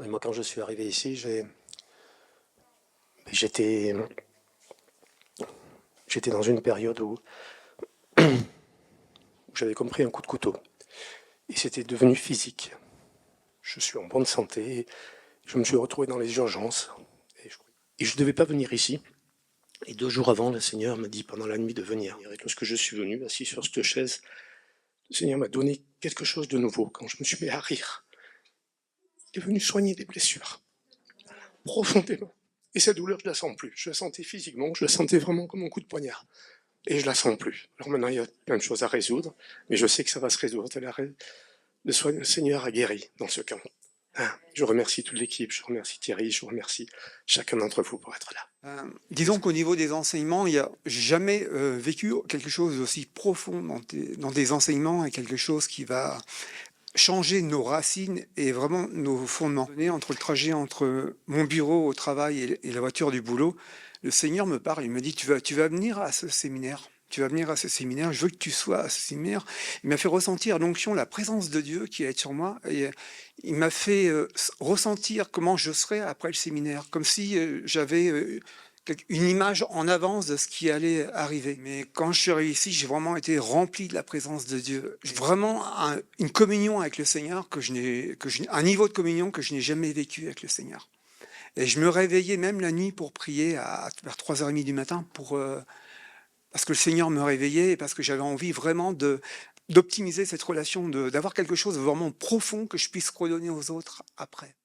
Et moi, quand je suis arrivé ici, j'étais dans une période où j'avais compris un coup de couteau. Et c'était devenu physique. Je suis en bonne santé. Je me suis retrouvé dans les urgences. Et je ne devais pas venir ici. Et 2 jours avant, le Seigneur m'a dit pendant la nuit de venir. Et lorsque je suis venu, assis sur cette chaise, le Seigneur m'a donné quelque chose de nouveau. Quand je me suis mis à rire, il est venu soigner des blessures, profondément. Et cette douleur, je ne la sens plus. Je la sentais physiquement, je la sentais vraiment comme un coup de poignard. Et je ne la sens plus. Alors maintenant, il y a plein de choses à résoudre, mais je sais que ça va se résoudre. Le Seigneur a guéri dans ce camp. Je remercie toute l'équipe, je remercie Thierry, je remercie chacun d'entre vous pour être là. Disons qu'au niveau des enseignements, il n'y a jamais vécu quelque chose d'aussi profond dans des enseignements et quelque chose qui va changer nos racines et vraiment nos fondements. Entre le trajet entre mon bureau au travail et la voiture du boulot, le Seigneur me parle, il me dit tu vas venir à ce séminaire. Tu vas venir à ce séminaire, je veux que tu sois à ce séminaire. Il m'a fait ressentir l'onction, la présence de Dieu qui allait être sur moi. Et il m'a fait ressentir comment je serais après le séminaire, comme si j'avais une image en avance de ce qui allait arriver. Mais quand je suis arrivé ici, j'ai vraiment été rempli de la présence de Dieu. J'ai vraiment une communion avec le Seigneur, un niveau de communion que je n'ai jamais vécu avec le Seigneur. Et je me réveillais même la nuit pour prier vers 3h30 du matin parce que le Seigneur me réveillait et parce que j'avais envie vraiment d'optimiser cette relation, d'avoir quelque chose de vraiment profond que je puisse redonner aux autres après.